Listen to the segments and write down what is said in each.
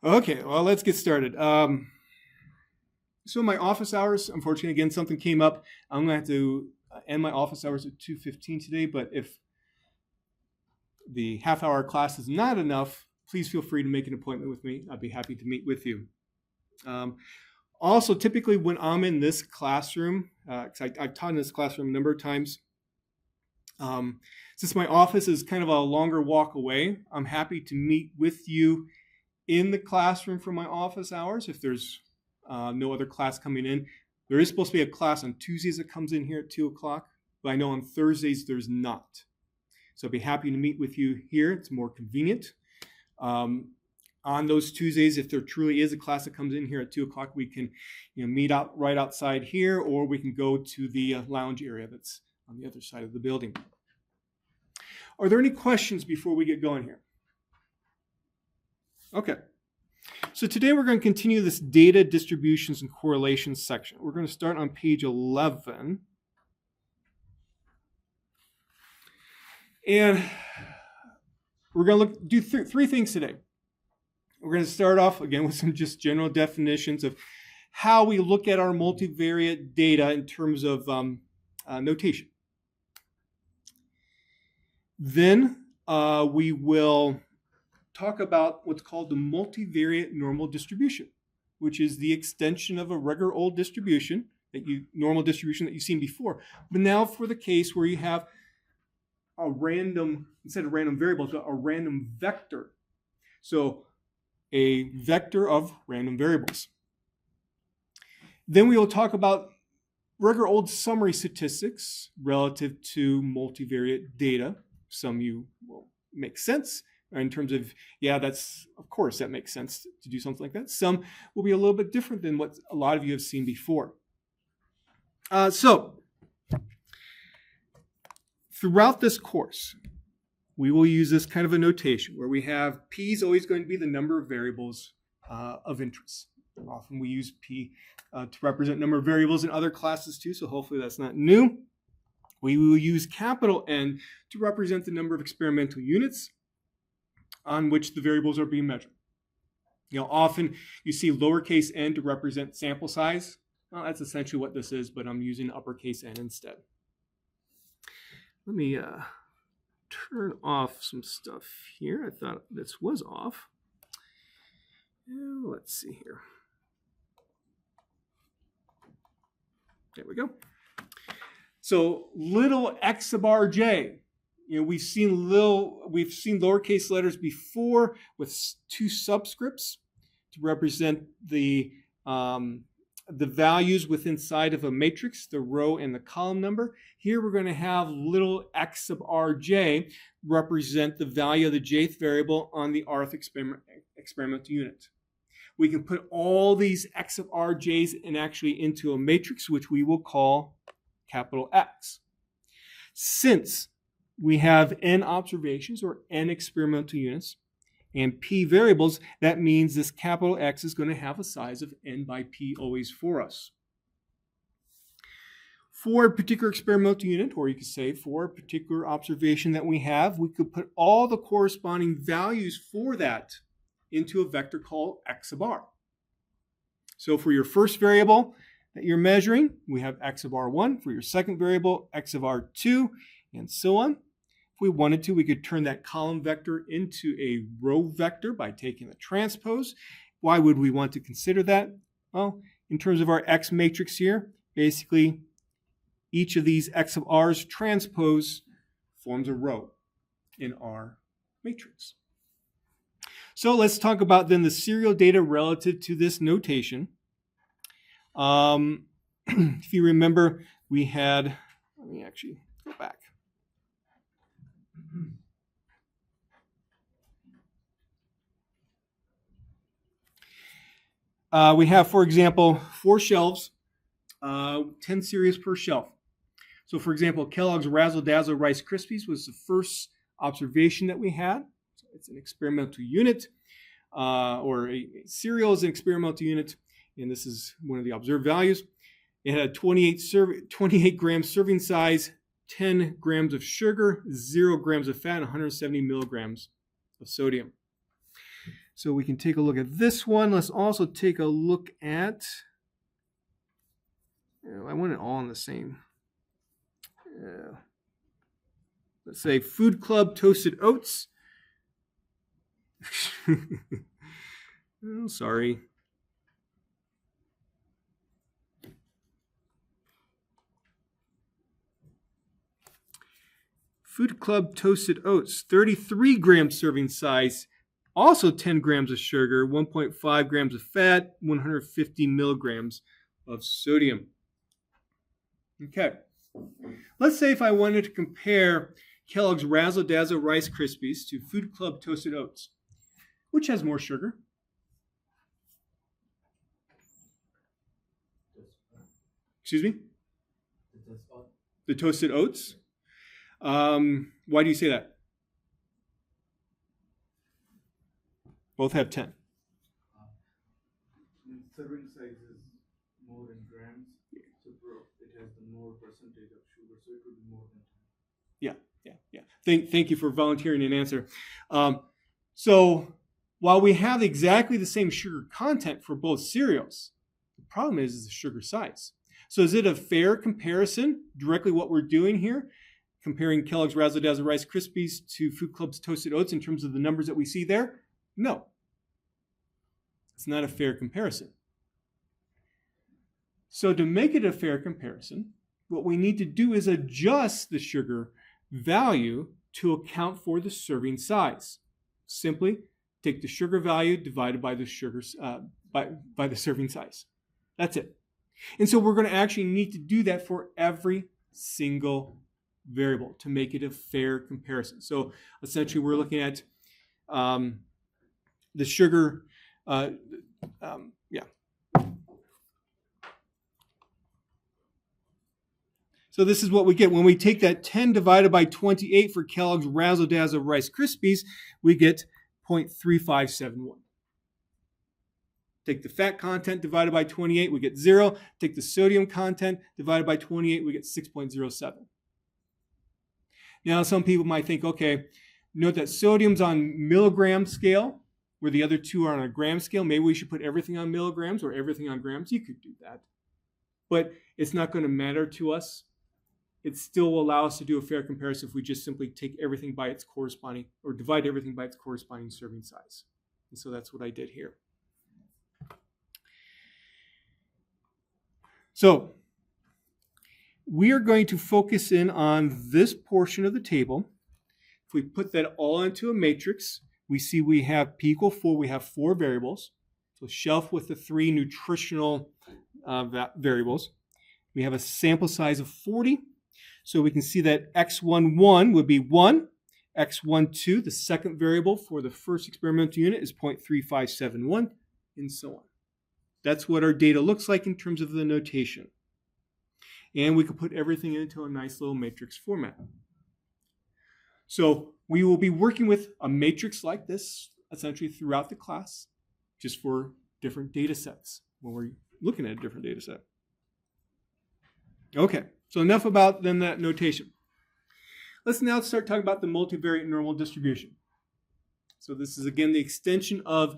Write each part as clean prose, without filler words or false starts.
Okay, well, let's get started. So my office hours, unfortunately, again, something came up. I'm going to have to end my office hours at 2:15 today, but if the half-hour class is not enough, please feel free to make an appointment with me. I'd be happy to meet with you. Also, typically when I'm in this classroom, 'cause I've taught in this classroom a number of times, since my office is kind of a longer walk away, I'm happy to meet with you in the classroom for my office hours if there's no other class coming in. There is supposed to be a class on Tuesdays that comes in here at 2 o'clock, but I know on Thursdays there's not. So I'd be happy to meet with you here. It's more convenient. On those Tuesdays, if there truly is a class that comes in here at 2 o'clock, we can meet out right outside here, or we can go to the lounge area that's on the other side of the building. Are there any questions before we get going here? Okay. So today we're going to continue this data distributions and correlations section. We're going to start on page 11. And we're going to do three things today. We're going to start off again with some just general definitions of how we look at our multivariate data in terms of notation. Then we will talk about what's called the multivariate normal distribution, which is the extension of a regular old distribution, normal distribution that you've seen before. But now for the case where you have a random, instead of random variables, a random vector. So a vector of random variables. Then we will talk about regular old summary statistics relative to multivariate data. Some of you will make sense in terms of, of course, that makes sense to do something like that. Some will be a little bit different than what a lot of you have seen before. So throughout this course, we will use this kind of a notation where we have P is always going to be the number of variables of interest. Often we use P to represent number of variables in other classes too, so hopefully that's not new. We will use capital N to represent the number of experimental units on which the variables are being measured. Often you see lowercase n to represent sample size. Well, that's essentially what this is, but I'm using uppercase n instead. Let me turn off some stuff here. I thought this was off. Let's see here. There we go. So little x sub rj. We've seen lowercase letters before with two subscripts to represent the values within inside of a matrix, the row and the column number. Here we're going to have little x sub rj represent the value of the jth variable on the rth experimental unit. We can put all these x sub rj's into a matrix, which we will call capital X. Since we have n observations or n experimental units and p variables, that means this capital X is going to have a size of n by p always for us. For a particular experimental unit, or you could say for a particular observation that we have, we could put all the corresponding values for that into a vector called x sub r. So for your first variable that you're measuring, we have x sub r1. For your second variable, x sub r2, and so on. If we wanted to, we could turn that column vector into a row vector by taking the transpose. Why would we want to consider that? Well, in terms of our X matrix here, basically each of these x sub r's transpose forms a row in our matrix. So let's talk about then the serial data relative to this notation. If you remember, we had, let me actually go back. We have, for example, 4 shelves, 10 series per shelf. So, for example, Kellogg's Razzle Dazzle Rice Krispies was the first observation that we had. So it's an experimental unit, or a cereal is an experimental unit, and this is one of the observed values. It had a 28 gram serving size, 10 grams of sugar, 0 grams of fat, and 170 milligrams of sodium. So we can take a look at this one. Let's also take a look at, I want it all in the same. Let's say Food Club Toasted Oats. Oh, sorry. Food Club Toasted Oats, 33 gram serving size, also 10 grams of sugar, 1.5 grams of fat, 150 milligrams of sodium. Okay. Let's say if I wanted to compare Kellogg's Razzle Dazzle Rice Krispies to Food Club Toasted Oats, which has more sugar? Excuse me? The Toasted Oats? Why do you say that? Both have 10. Serving size is more in grams, so it has the more percentage of sugar, so it would be more than 10. Yeah. Thank you for volunteering an answer. So while we have exactly the same sugar content for both cereals, the problem is the sugar size. So is it a fair comparison, directly what we're doing here, comparing Kellogg's Razzle Dazzle Rice Krispies to Food Club's Toasted Oats in terms of the numbers that we see there? No. It's not a fair comparison. So to make it a fair comparison, what we need to do is adjust the sugar value to account for the serving size. Simply take the sugar value divided by the by the serving size. That's it. And so we're going to actually need to do that for every single variable to make it a fair comparison. So essentially we're looking at the sugar, So this is what we get. When we take that 10 divided by 28 for Kellogg's Razzle Dazzle Rice Krispies, we get 0.3571. Take the fat content divided by 28, we get 0. Take the sodium content divided by 28, we get 6.07. Now, some people might think, okay, note that sodium's on milligram scale, where the other two are on a gram scale. Maybe we should put everything on milligrams or everything on grams. You could do that. But it's not going to matter to us. It still will allow us to do a fair comparison if we just simply take everything by its corresponding, or divide everything by its corresponding serving size. And so that's what I did here. So we are going to focus in on this portion of the table. If we put that all into a matrix, we see we have P equal 4, we have 4 variables. So shelf with the 3 nutritional variables. We have a sample size of 40. So we can see that x11 would be 1. x12, the second variable for the first experimental unit, is 0.3571, and so on. That's what our data looks like in terms of the notation. And we can put everything into a nice little matrix format. So we will be working with a matrix like this essentially throughout the class, just for different data sets when we're looking at a different data set. Okay, so enough about then that notation. Let's now start talking about the multivariate normal distribution. So this is again the extension of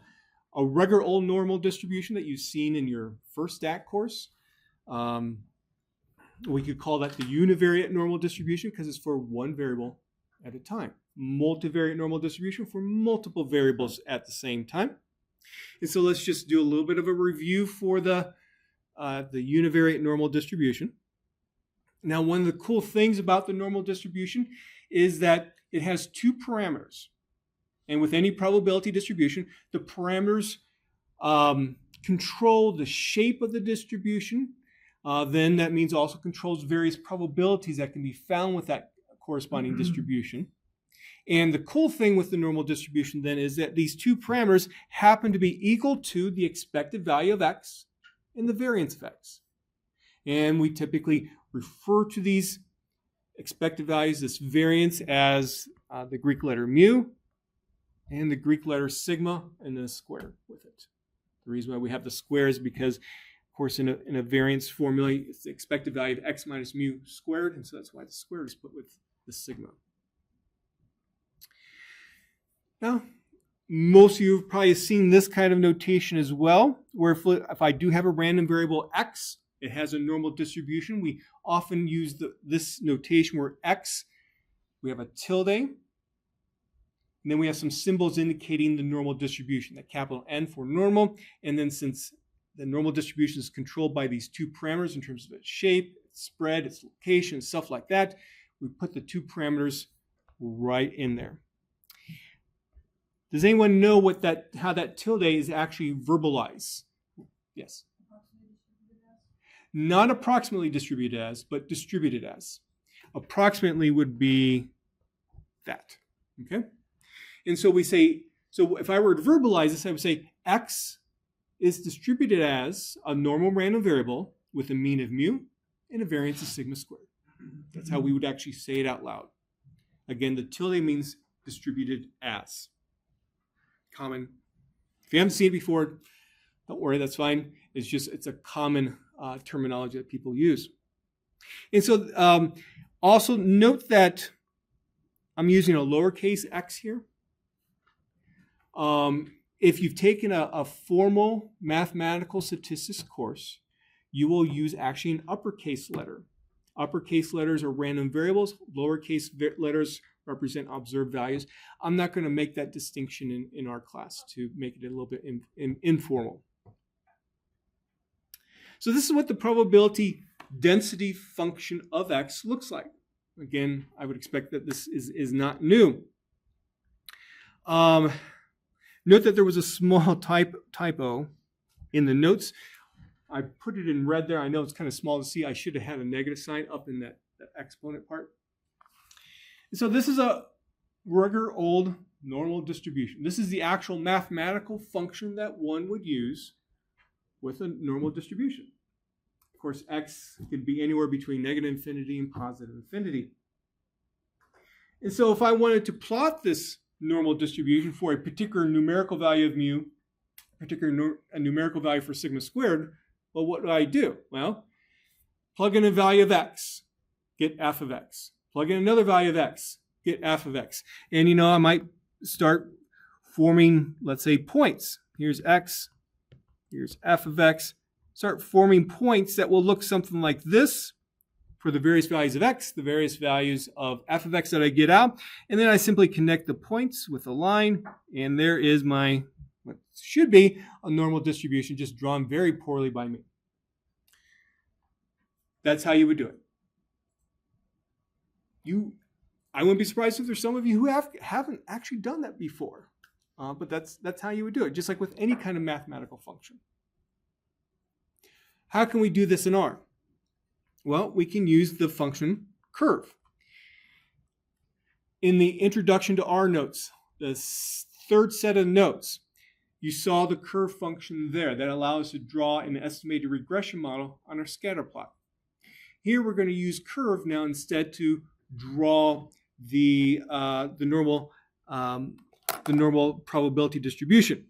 a regular old normal distribution that you've seen in your first stat course. We could call that the univariate normal distribution because it's for one variable at a time. Multivariate normal distribution for multiple variables at the same time. And so let's just do a little bit of a review for the univariate normal distribution. Now, one of the cool things about the normal distribution is that it has 2 parameters. And with any probability distribution, the parameters control the shape of the distribution. Then that means also controls various probabilities that can be found with that corresponding distribution. And the cool thing with the normal distribution then is that these 2 parameters happen to be equal to the expected value of x and the variance of x. And we typically refer to these expected values, this variance, as the Greek letter mu and the Greek letter sigma and then a square with it. The reason why we have the square is because, of course, in a variance formula, it's the expected value of x minus mu squared, and so that's why the square is put with the sigma. Now, most of you have probably seen this kind of notation as well, where if I do have a random variable x, it has a normal distribution. We often use this notation where x, we have a tilde, and then we have some symbols indicating the normal distribution, the capital N for normal, and then since the normal distribution is controlled by these two parameters in terms of its shape, its spread, its location, stuff like that, we put the two parameters right in there. Does anyone know how that tilde is actually verbalized? Yes. Not approximately distributed as, but distributed as. Approximately would be that. Okay? And so we say, so if I were to verbalize this, I would say x is distributed as a normal random variable with a mean of mu and a variance of sigma squared. That's how we would actually say it out loud. Again, the tilde means distributed as. Common. If you haven't seen it before, don't worry, that's fine. It's a common terminology that people use. And so also note that I'm using a lowercase x here. If you've taken a formal mathematical statistics course, you will use actually an uppercase letter. Uppercase letters are random variables. Lowercase letters represent observed values. I'm not going to make that distinction in our class to make it a little bit informal. So this is what the probability density function of x looks like. Again, I would expect that this is not new. Note that there was a small typo in the notes. I put it in red there. I know it's kind of small to see. I should have had a negative sign up in that exponent part. And so this is a regular old normal distribution. This is the actual mathematical function that one would use with a normal distribution. Of course, x could be anywhere between negative infinity and positive infinity. And so if I wanted to plot this normal distribution for a particular numerical value of mu, a numerical value for sigma squared, well, what do? Well, plug in a value of x, get f of x. Plug in another value of x, get f of x. And, I might start forming, let's say, points. Here's x, here's f of x. Start forming points that will look something like this for the various values of x, the various values of f of x that I get out. And then I simply connect the points with a line, and there is my, what should be a normal distribution, just drawn very poorly by me. That's how you would do it. I wouldn't be surprised if there's some of you who haven't actually done that before. But that's how you would do it, just like with any kind of mathematical function. How can we do this in R? Well, we can use the function curve. In the introduction to R notes, the third set of notes, you saw the curve function there that allows us to draw an estimated regression model on our scatter plot. Here we're going to use curve now instead to draw the normal probability distribution.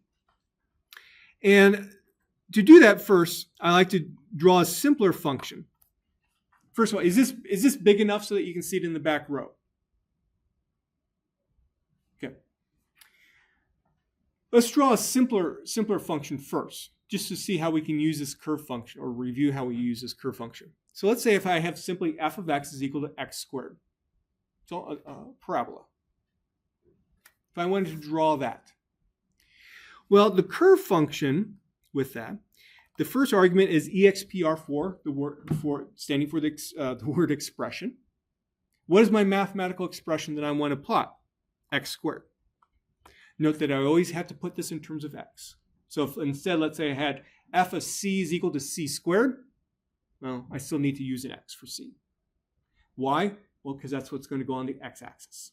And to do that first, I like to draw a simpler function. First of all, is this big enough so that you can see it in the back row? Okay. Let's draw a simpler function first, just to see how we can use this curve function, or review how we use this curve function. So let's say if I have simply f of x is equal to x squared. So a parabola. If I wanted to draw that. Well, the curve function with that, the first argument is expr4, the word standing for the word expression. What is my mathematical expression that I want to plot? X squared. Note that I always have to put this in terms of x. So if instead, let's say I had f of c is equal to c squared, well, I still need to use an x for c. Why? Well, because that's what's going to go on the x-axis,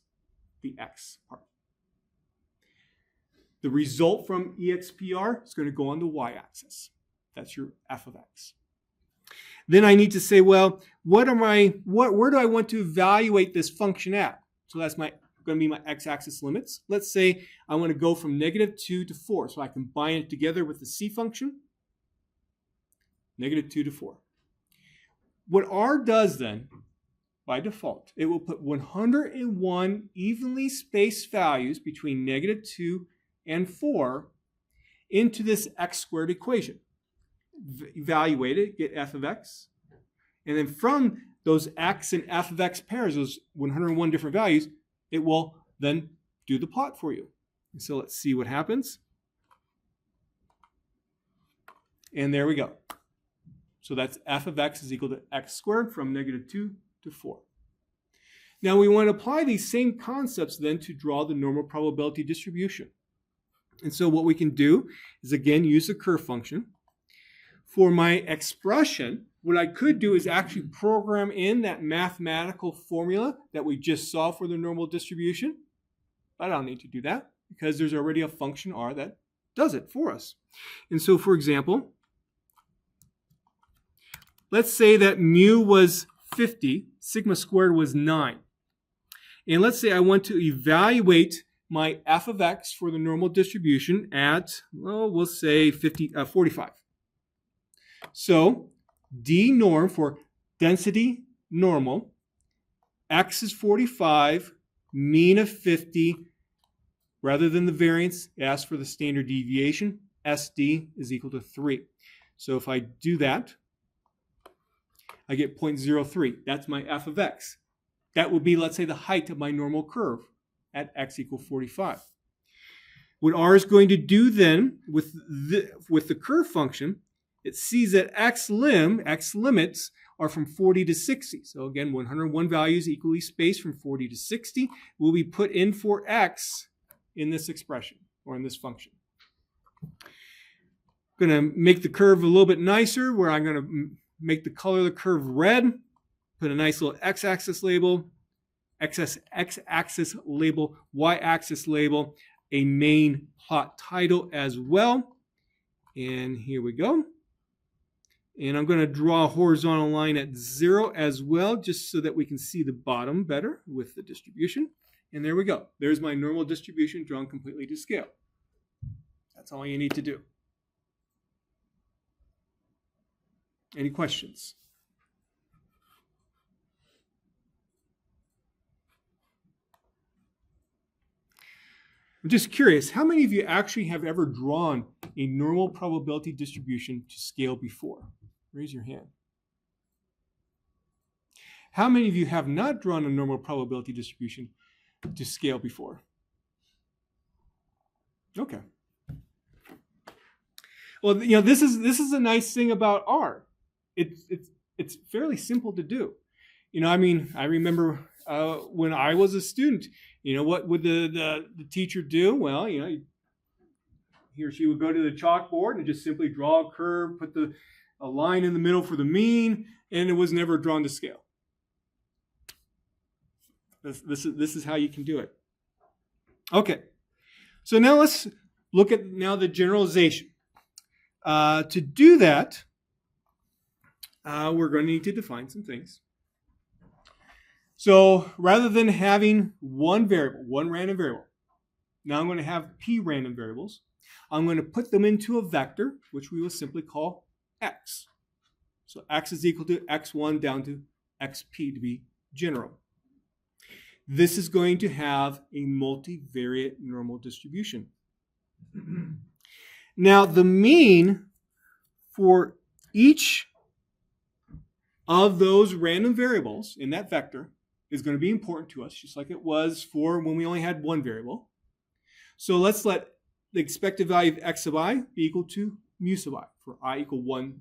the x part. The result from expr is going to go on the y-axis. That's your f of x. Then I need to say, well, where do I want to evaluate this function at? So that's going to be my x-axis limits. Let's say I want to go from -2 to 4, so I combine it together with the c function, -2 to 4. What R does then, by default, it will put 101 evenly spaced values between -2 and 4 into this x squared equation. Evaluate it, get f of x. And then from those x and f of x pairs, those 101 different values, it will then do the plot for you. And so let's see what happens. And there we go. So that's f of x is equal to x squared from -2 to 4. Now we want to apply these same concepts then to draw the normal probability distribution. And so what we can do is again use the curve function. For my expression, what I could do is actually program in that mathematical formula that we just saw for the normal distribution. But I don't need to do that because there's already a function r that does it for us. And so for example, let's say that mu was 50, sigma squared was 9. And let's say I want to evaluate my f of x for the normal distribution at, well, we'll say 45. So d norm for density normal, x is 45, mean of 50, rather than the variance, ask for the standard deviation, SD is equal to 3. So if I do that, I get 0.03. That's my f of x. That would be, let's say, the height of my normal curve at x equals 45. What r is going to do then with the curve function, it sees that x limits are from 40 to 60. So again, 101 values equally spaced from 40 to 60 will be put in for x in this expression or in this function. I'm going to make the curve a little bit nicer where I'm going to make the color of the curve red, put a nice little x-axis label, x-axis label, y-axis label, a main plot title as well. And here we go. And I'm going to draw a horizontal line at 0 as well, just so that we can see the bottom better with the distribution. And there we go. There's my normal distribution drawn completely to scale. That's all you need to do. Any questions? I'm just curious, how many of you actually have ever drawn a normal probability distribution to scale before? Raise your hand. How many of you have not drawn a normal probability distribution to scale before? Okay. Well, this is a nice thing about R. It's fairly simple to do. I remember when I was a student, what would the teacher do? Well, he or she would go to the chalkboard and just simply draw a curve, put a line in the middle for the mean, and it was never drawn to scale. This is how you can do it. Okay, so now let's look at the generalization. To do that, we're going to need to define some things. So rather than having one random variable, now I'm going to have p random variables. I'm going to put them into a vector, which we will simply call x. So x is equal to x1 down to xp to be general. This is going to have a multivariate normal distribution. Now the mean for each of those random variables in that vector is going to be important to us, just like it was for when we only had one variable. So let's let the expected value of x sub I be equal to mu sub I for I equal 1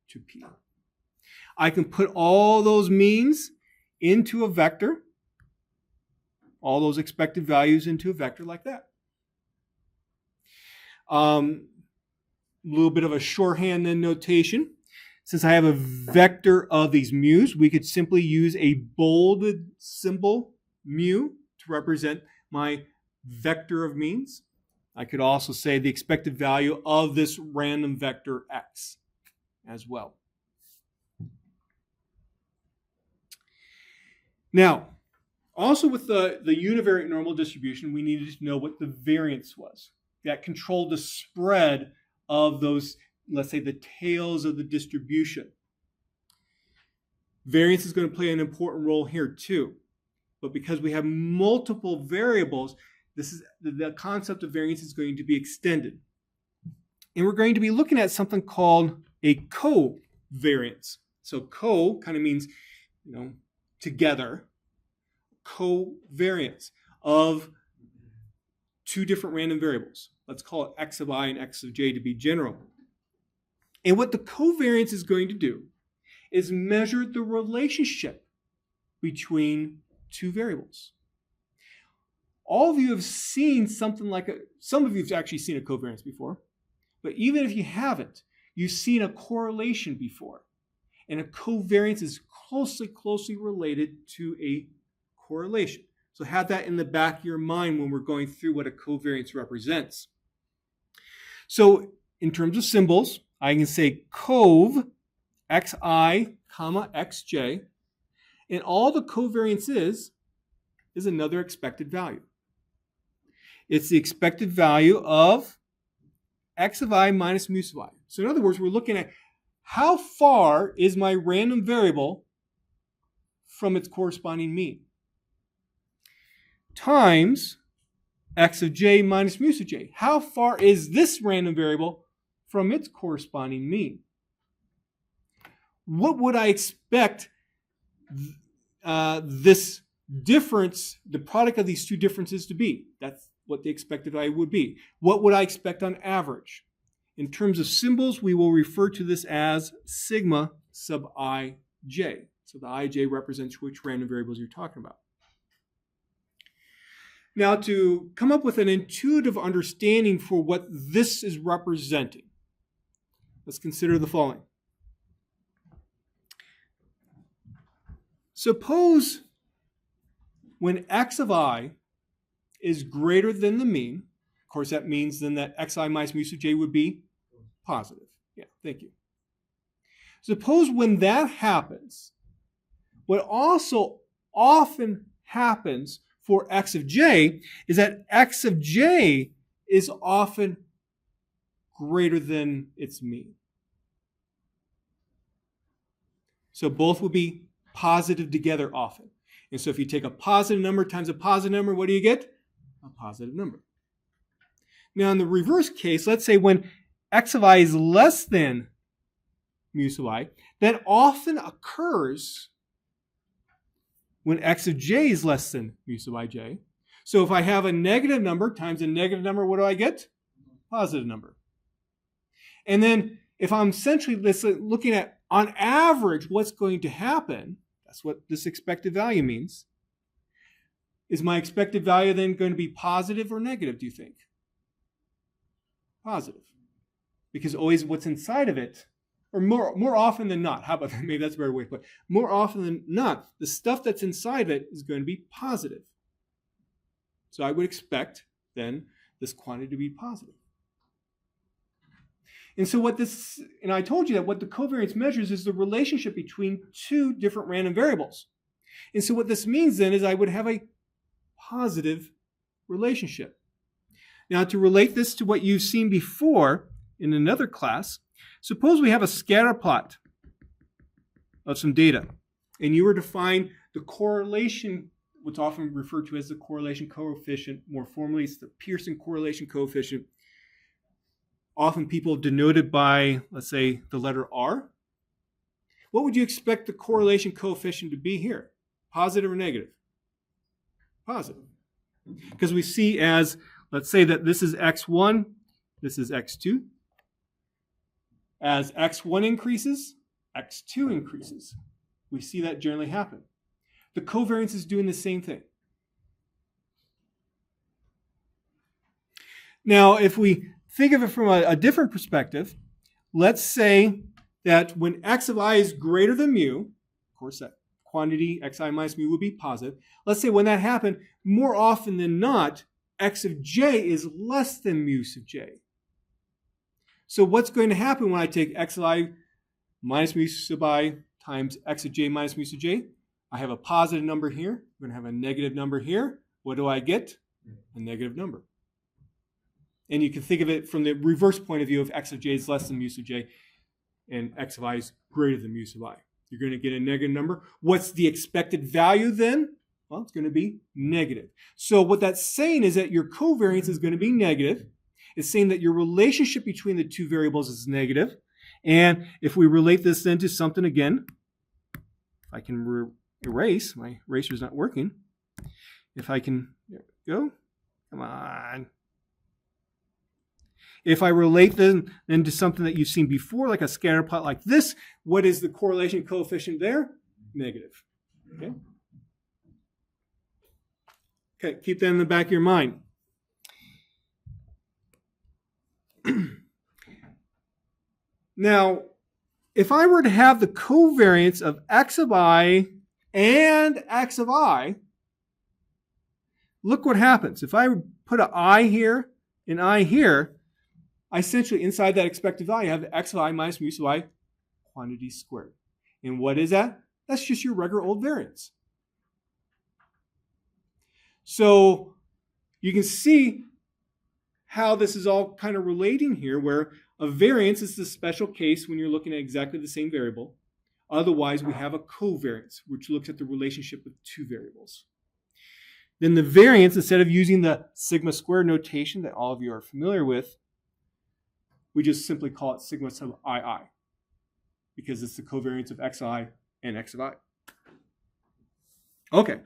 to p. I can put all those means into a vector, all those expected values into a vector like that. A little bit of a shorthand then notation. Since I have a vector of these mu's, we could simply use a bolded symbol mu to represent my vector of means. I could also say the expected value of this random vector x as well. Now, also with the univariate normal distribution, we needed to know what the variance was. That controlled the spread of those, let's say, the tails of the distribution. Variance is going to play an important role here too. But because we have multiple variables, This is the concept of variance is going to be extended. And we're going to be looking at something called a covariance. So co kind of means, together. Covariance of two different random variables. Let's call it x of I and x of j to be general. And what the covariance is going to do is measure the relationship between two variables. All of you have seen something like some of you have actually seen a covariance before, but even if you haven't, you've seen a correlation before. And a covariance is closely related to a correlation. So have that in the back of your mind when we're going through what a covariance represents. So in terms of symbols, I can say cov, xi, comma, xj, and all the covariance is another expected value. It's the expected value of x of I minus mu of I. So in other words, we're looking at how far is my random variable from its corresponding mean, times x of j minus mu of j. How far is this random variable from its corresponding mean? What would I expect this difference, the product of these two differences to be? That's what the expected value would be. What would I expect on average? In terms of symbols, we will refer to this as sigma sub ij. So the ij represents which random variables you're talking about. Now, to come up with an intuitive understanding for what this is representing, let's consider the following. Suppose when x of I is greater than the mean, of course that means then that xi minus mu sub j would be positive. Yeah, thank you. Suppose when that happens, what also often happens for x of j is that x of j is often greater than its mean. So both will be positive together often. And so if you take a positive number times a positive number, what do you get? A positive number. Now in the reverse case, let's say when x of I is less than mu sub I, that often occurs when x of j is less than mu sub ij. So if I have a negative number times a negative number, what do I get? Positive number. And then if I'm essentially looking at on average what's going to happen, that's what this expected value means. Is my expected value then going to be positive or negative, do you think? Positive. Because always what's inside of it, or more often than not, how about that? Maybe that's a better way to put it. More often than not, the stuff that's inside of it is going to be positive. So I would expect then this quantity to be positive. And so I told you that what the covariance measures is the relationship between two different random variables. And so what this means then is I would have a positive relationship. Now to relate this to what you've seen before in another class, suppose we have a scatter plot of some data, and you were to find the correlation, what's often referred to as the correlation coefficient. More formally, it's the Pearson correlation coefficient. Often people denote it by, let's say, the letter R. What would you expect the correlation coefficient to be here? Positive or negative? Positive. Because we see as, let's say that this is x1, this is x2. As x1 increases, x2 increases. We see that generally happen. The covariance is doing the same thing. Now, if we think of it from a different perspective, let's say that when x of I is greater than mu, of course that quantity xi minus mu would be positive. Let's say when that happened, more often than not, x of j is less than mu sub j. So what's going to happen when I take x of I minus mu sub I times x of j minus mu sub j? I have a positive number here. I'm going to have a negative number here. What do I get? A negative number. And you can think of it from the reverse point of view of x of j is less than mu sub j and x of I is greater than mu sub I. You're going to get a negative number. What's the expected value then Well, it's going to be negative. So what that's saying is that your covariance is going to be negative. It's saying that your relationship between the two variables is negative. And if we relate this then to something again, if I can erase, my eraser's not working. If I can, there we go. Come on. If I relate then to something that you've seen before, like a scatter plot like this, what is the correlation coefficient there? Negative. Okay? Okay, keep that in the back of your mind. Now, if I were to have the covariance of x of I and x of I, look what happens. If I put an I here and I here, I essentially, inside that expected value, have the x of I minus mu of I quantity squared. And what is that? That's just your regular old variance. So you can see how this is all kind of relating here, where a variance is the special case when you're looking at exactly the same variable. Otherwise, we have a covariance, which looks at the relationship of two variables. Then the variance, instead of using the sigma squared notation that all of you are familiar with, we just simply call it sigma sub II, because it's the covariance of xi and x of I. Okay,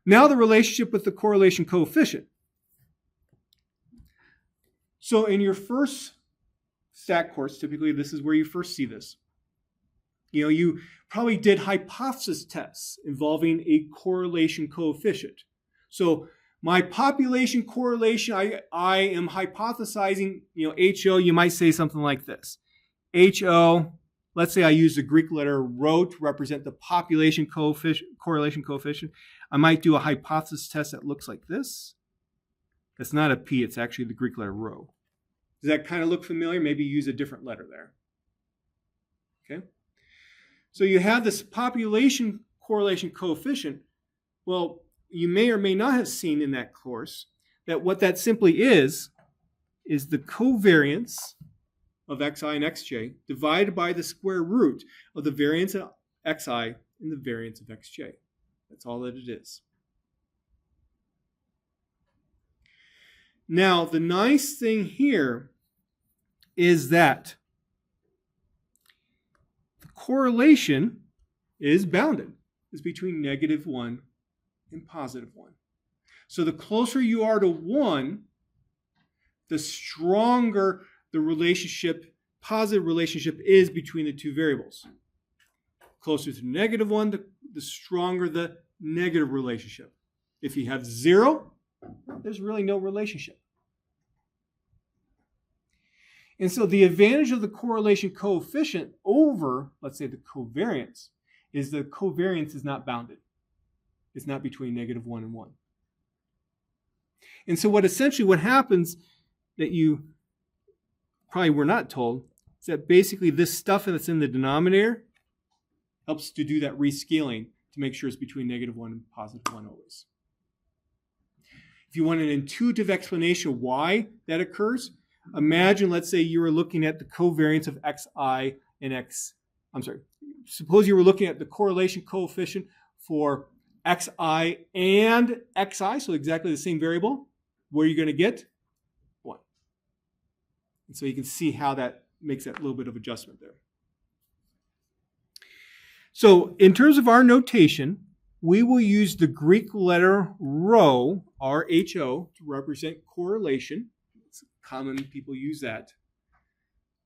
now the relationship with the correlation coefficient. So in your first stat course, typically this is where you first see this. You probably did hypothesis tests involving a correlation coefficient. So my population correlation, I am hypothesizing, HO, you might say something like this. HO, let's say I use the Greek letter rho to represent the population correlation coefficient. I might do a hypothesis test that looks like this. That's not a P, it's actually the Greek letter rho. Does that kind of look familiar? Maybe use a different letter there. Okay? So you have this population correlation coefficient. Well, you may or may not have seen in that course that what that simply is the covariance of xi and xj divided by the square root of the variance of xi and the variance of xj. That's all that it is. Now, the nice thing here is that the correlation is bounded. It's between -1 and +1. So the closer you are to 1, the stronger the relationship, positive relationship is between the two variables. Closer to -1, the stronger the negative relationship. If you have 0, there's really no relationship. And so the advantage of the correlation coefficient over, let's say, the covariance, is the covariance is not bounded. It's not between -1 and 1. And so what happens that you probably were not told is that basically this stuff that's in the denominator helps to do that rescaling to make sure it's between -1 and +1 always. If you want an intuitive explanation of why that occurs, imagine, let's say you were looking at the covariance of xi and suppose you were looking at the correlation coefficient for xi and xi, so exactly the same variable. What are you going to get? 1. And so you can see how that makes that little bit of adjustment there. So in terms of our notation, we will use the Greek letter rho, R-H-O, to represent correlation. It's common, people use that.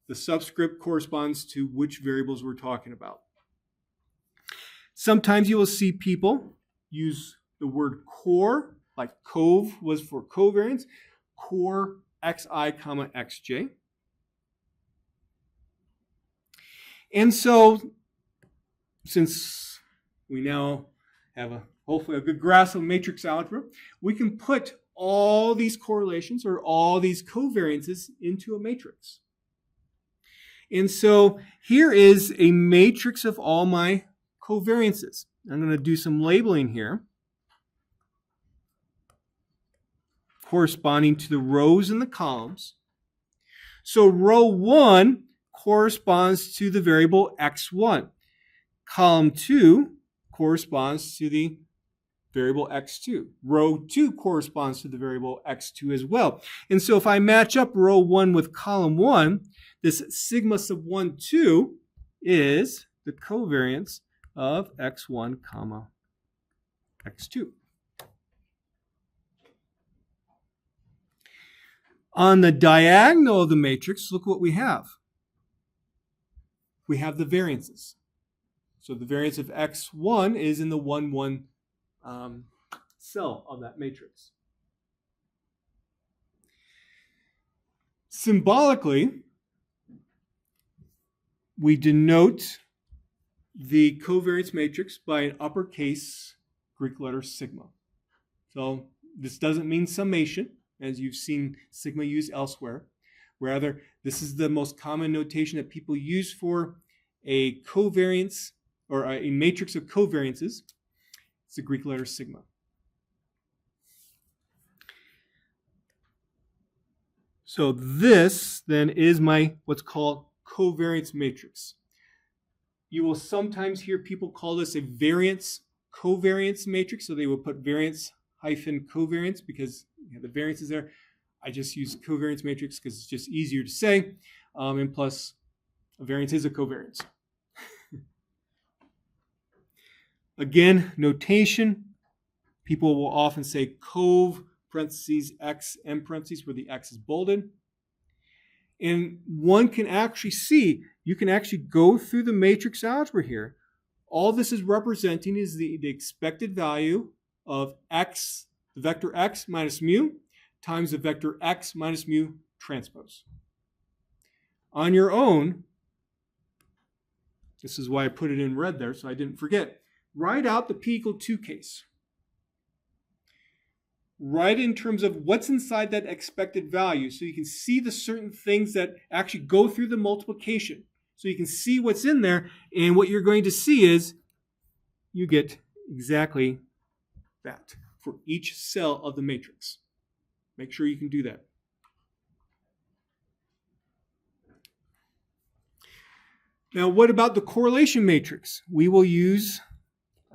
The subscript corresponds to which variables we're talking about. Sometimes you will see people use the word core, like cov was for covariance, core xi, comma xj. And so, since we now have hopefully a good grasp of matrix algebra, we can put all these correlations or all these covariances into a matrix. And so here is a matrix of all my covariances. I'm going to do some labeling here, corresponding to the rows and the columns. So row 1 corresponds to the variable x1. Column 2 corresponds to the variable x2. Row 2 corresponds to the variable x2 as well. And so if I match up row 1 with column 1, this sigma sub 1, 2 is the covariance of x1 comma x2. On the diagonal of the matrix, look what we have. We have the variances. So the variance of x1 is in the 1, 1 cell of that matrix. Symbolically, we denote the covariance matrix by an uppercase Greek letter sigma. So this doesn't mean summation, as you've seen sigma used elsewhere. Rather, this is the most common notation that people use for a covariance or a matrix of covariances. It's the Greek letter sigma. So this then is my what's called covariance matrix. You will sometimes hear people call this a variance covariance matrix. So they will put variance hyphen covariance because the variance is there. I just use covariance matrix because it's just easier to say. And plus, a variance is a covariance. Again, notation. People will often say cov parentheses x m parentheses where the x is bolded. And one can actually see, you can actually go through the matrix algebra here. All this is representing is the expected value of x, the vector x minus mu, times the vector x minus mu transpose. On your own, this is why I put it in red there so I didn't forget, write out the p equal 2 case. Write in terms of what's inside that expected value so you can see the certain things that actually go through the multiplication. So you can see what's in there, and what you're going to see is you get exactly that for each cell of the matrix. Make sure you can do that. Now, what about the correlation matrix? We will use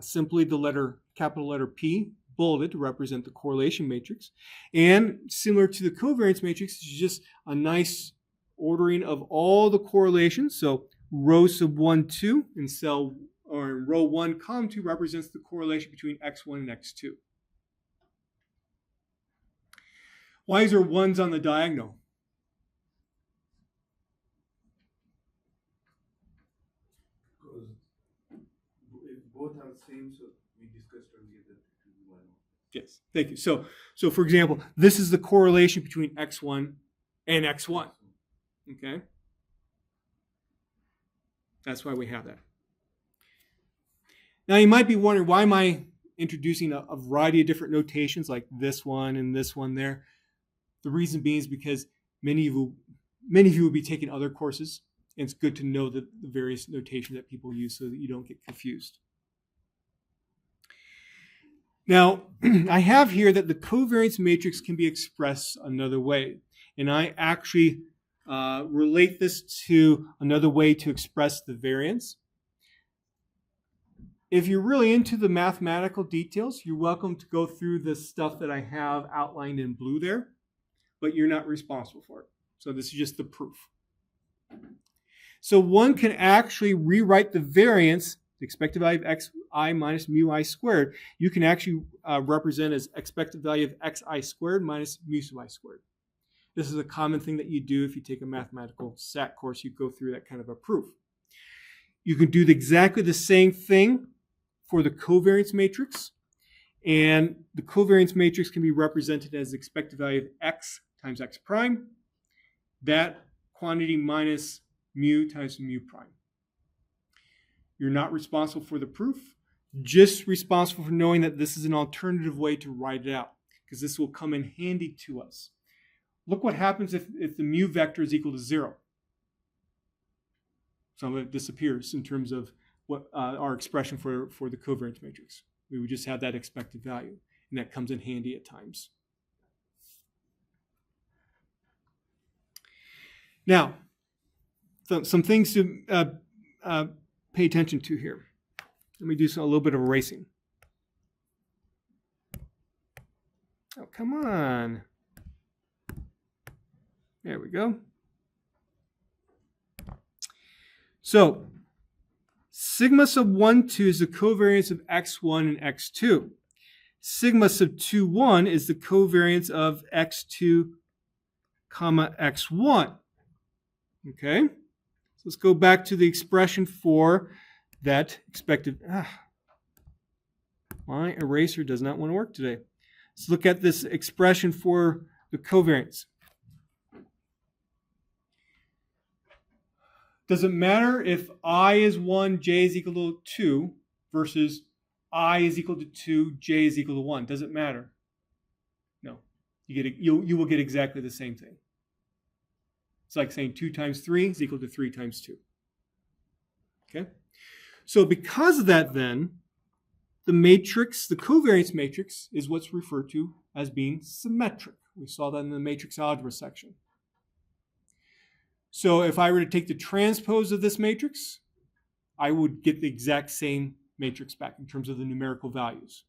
simply the capital letter P, bolded, to represent the correlation matrix. And similar to the covariance matrix, it's just a nice ordering of all the correlations. So row sub 1, 2 in cell or in row 1, column 2 represents the correlation between x1 and x2. Why is there 1s on the diagonal? Because if both are the same, so we discussed earlier that it will be 1. Yes, thank you. So for example, this is the correlation between x1 and x1. Okay? That's why we have that. Now you might be wondering, why am I introducing a variety of different notations like this one and this one there? The reason being is because many of you will be taking other courses, and it's good to know the various notations that people use so that you don't get confused. Now, I have here that the covariance matrix can be expressed another way, and I actually relate this to another way to express the variance. If you're really into the mathematical details, you're welcome to go through the stuff that I have outlined in blue there, but you're not responsible for it. So this is just the proof. So one can actually rewrite the variance, the expected value of xi minus mu I squared, you can actually represent as expected value of xi squared minus mu sub I squared. This is a common thing that you do if you take a mathematical SAT course. You go through that kind of a proof. You can do exactly the same thing for the covariance matrix. And the covariance matrix can be represented as the expected value of x times x prime, that quantity minus mu times mu prime. You're not responsible for the proof, just responsible for knowing that this is an alternative way to write it out, because this will come in handy to us. Look what happens if the mu vector is equal to 0. Some of it disappears in terms of what our expression for the covariance matrix. We would just have that expected value, and that comes in handy at times. Now, some things to pay attention to here. Let me do a little bit of erasing. Oh, come on. There we go. So sigma sub 1, 2 is the covariance of x1 and x2. Sigma sub 2, 1 is the covariance of x2, comma x1. Okay? So let's go back to the expression for that expected. My eraser does not want to work today. Let's look at this expression for the covariance. Does it matter if I is 1, j is equal to 2 versus I is equal to 2, j is equal to 1? Does it matter? No. You will get exactly the same thing. It's like saying 2 times 3 is equal to 3 times 2. Okay? So because of that then, the matrix, the covariance matrix, is what's referred to as being symmetric. We saw that in the matrix algebra section. So if I were to take the transpose of this matrix, I would get the exact same matrix back in terms of the numerical values.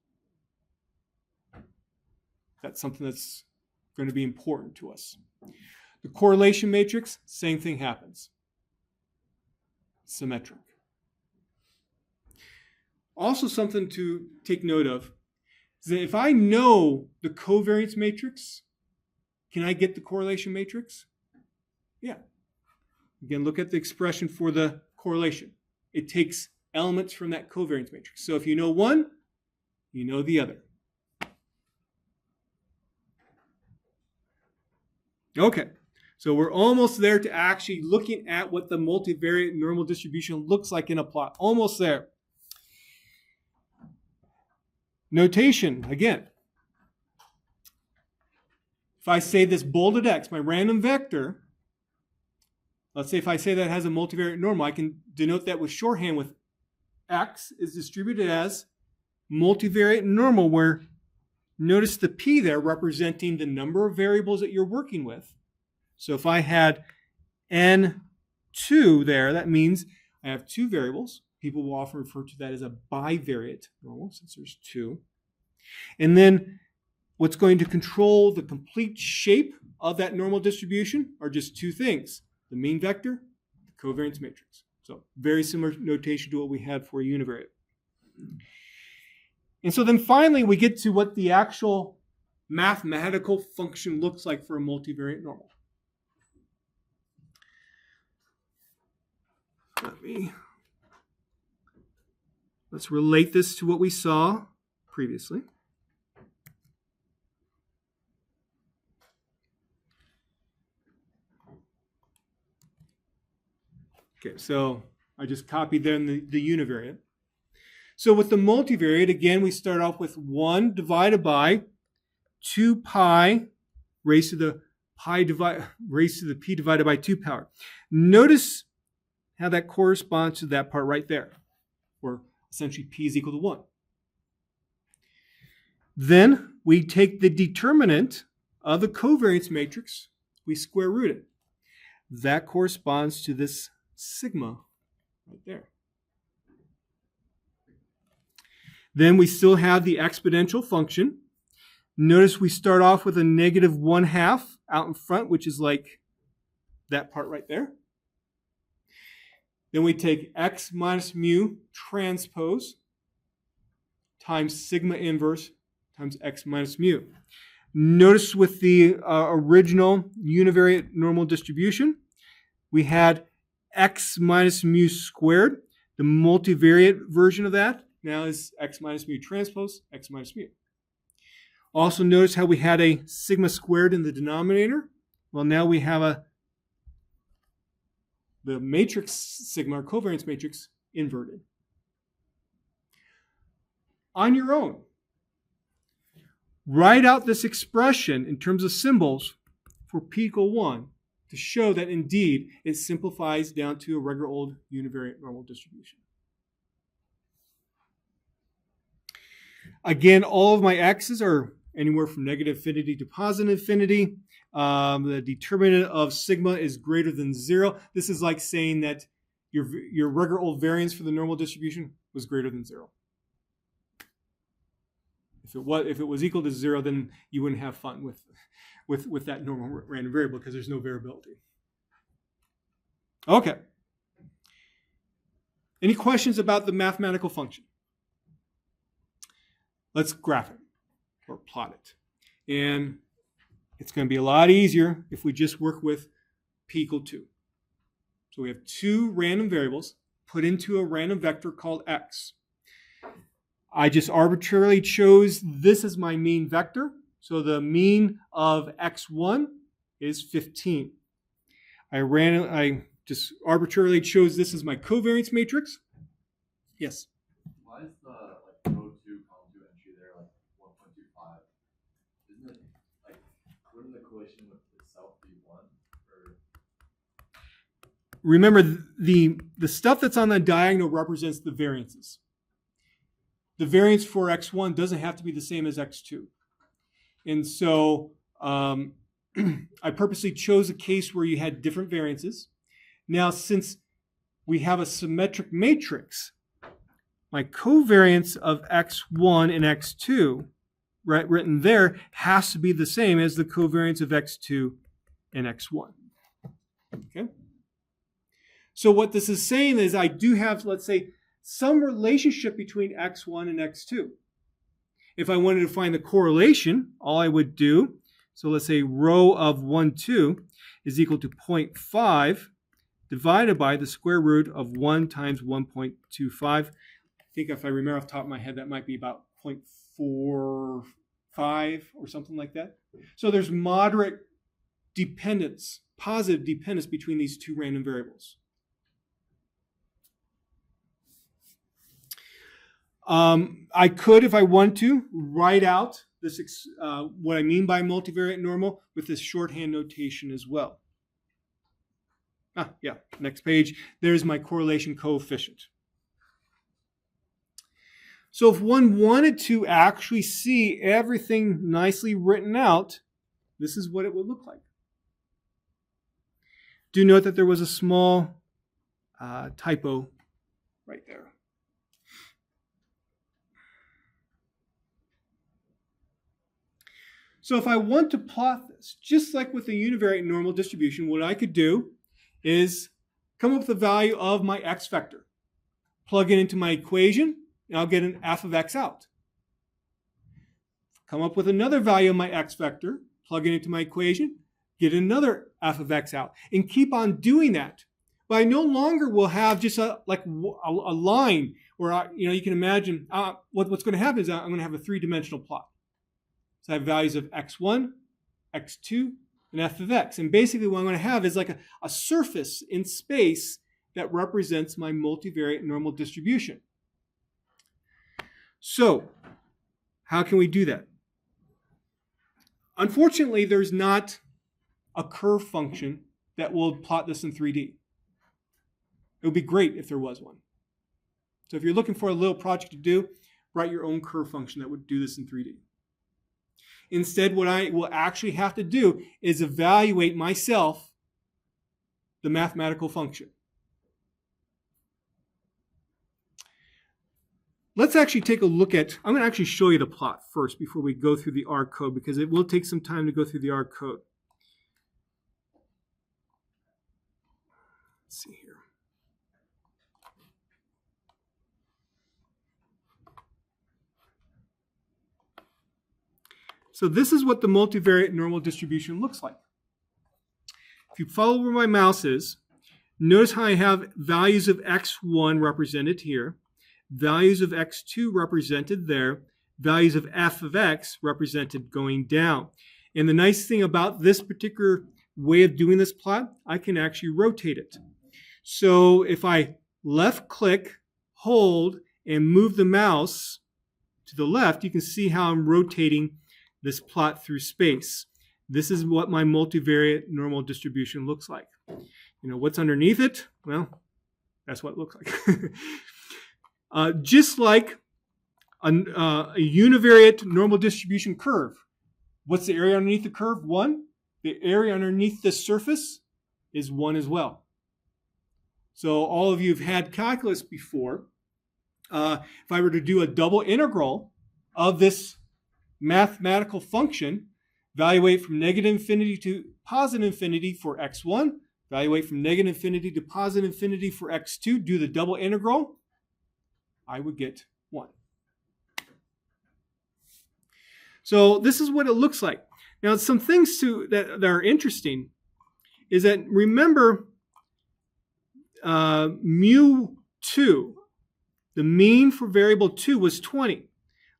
That's something that's going to be important to us. The correlation matrix, same thing happens. Symmetric. Also something to take note of is that if I know the covariance matrix, can I get the correlation matrix? Yeah. Again, look at the expression for the correlation. It takes elements from that covariance matrix. So if you know one, you know the other. Okay, so we're almost there to actually looking at what the multivariate normal distribution looks like in a plot. Almost there. Notation, again. If I say this bolded x, my random vector, let's say if I say that has a multivariate normal, I can denote that with shorthand with x is distributed as multivariate normal, where notice the p there representing the number of variables that you're working with. So if I had n2 there, that means I have 2 variables. People will often refer to that as a bivariate normal since there's 2. And then what's going to control the complete shape of that normal distribution are just 2 things: the mean vector, the covariance matrix. So very similar notation to what we had for a univariate. And so then finally we get to what the actual mathematical function looks like for a multivariate normal. Let's relate this to what we saw previously. Okay, so I just copied then the univariate. So with the multivariate, again, we start off with 1 divided by 2 pi raised to the p divided by 2 power. Notice how that corresponds to that part right there, where essentially p is equal to 1. Then we take the determinant of the covariance matrix, we square root it. That corresponds to this sigma right there. Then we still have the exponential function. Notice we start off with a negative 1/2 out in front, which is like that part right there. Then we take x minus mu transpose times sigma inverse times x minus mu. Notice with the original univariate normal distribution, we had x minus mu squared. The multivariate version of that now is x minus mu transpose, x minus mu. Also notice how we had a sigma squared in the denominator. Well, now we have the matrix sigma, or covariance matrix, inverted. On your own, write out this expression in terms of symbols for p equal 1 to show that indeed it simplifies down to a regular old univariate normal distribution. Again, all of my x's are anywhere from negative infinity to positive infinity. The determinant of sigma is greater than 0. This is like saying that your regular old variance for the normal distribution was greater than 0. If it was equal to 0, then you wouldn't have fun with that normal random variable because there's no variability. Okay. Any questions about the mathematical function? Let's graph it or plot it. And it's going to be a lot easier if we just work with p equal 2. So we have two random variables put into a random vector called x. I just arbitrarily chose this as my mean vector. So the mean of x1 is 15. I just arbitrarily chose this as my covariance matrix. Yes? Why is the row 2, column 2 entry there 1.25? Isn't it wouldn't the correlation with itself be 1? Or... Remember, the stuff that's on the diagonal represents the variances. The variance for x1 doesn't have to be the same as x2. And so I purposely chose a case where you had different variances. Now, since we have a symmetric matrix, my covariance of x1 and x2, written there, has to be the same as the covariance of x2 and x1. Okay? So what this is saying is I do have, let's say, some relationship between x1 and x2. If I wanted to find the correlation, all I would do, so let's say rho of 1, 2 is equal to 0.5 divided by the square root of 1 times 1.25. I think if I remember off the top of my head, that might be about 0.45 or something like that. So there's moderate dependence, positive dependence between these two random variables. I could, if I want to, write out this what I mean by multivariate normal with this shorthand notation as well. Yeah, next page. There's my correlation coefficient. So if one wanted to actually see everything nicely written out, this is what it would look like. Do note that there was a small typo right there. So if I want to plot this, just like with a univariate normal distribution, what I could do is come up with the value of my x vector, plug it into my equation, and I'll get an f of x out. Come up with another value of my x vector, plug it into my equation, get another f of x out, and keep on doing that. But I no longer will have just a line where you can imagine what's going to happen is I'm going to have a three-dimensional plot. So I have values of x1, x2, and f of x. And basically what I'm going to have is like a surface in space that represents my multivariate normal distribution. So how can we do that? Unfortunately, there's not a curve function that will plot this in 3D. It would be great if there was one. So if you're looking for a little project to do, write your own curve function that would do this in 3D. Instead, what I will actually have to do is evaluate myself the mathematical function. Let's actually take a look at, I'm going to actually show you the plot first before we go through the R code, because it will take some time to go through the R code. Let's see here. So this is what the multivariate normal distribution looks like. If you follow where my mouse is, notice how I have values of x1 represented here, values of x2 represented there, values of f of x represented going down. And the nice thing about this particular way of doing this plot, I can actually rotate it. So if I left click, hold, and move the mouse to the left, you can see how I'm rotating this plot through space. This is what my multivariate normal distribution looks like. What's underneath it? Well, that's what it looks like. Just like a univariate normal distribution curve. What's the area underneath the curve? 1. The area underneath this surface is 1 as well. So all of you have had calculus before. If I were to do a double integral of this mathematical function, evaluate from negative infinity to positive infinity for x1, evaluate from negative infinity to positive infinity for x2, do the double integral, I would get 1. So this is what it looks like. Now, some things that are interesting is that, remember, mu2, the mean for variable 2 was 20.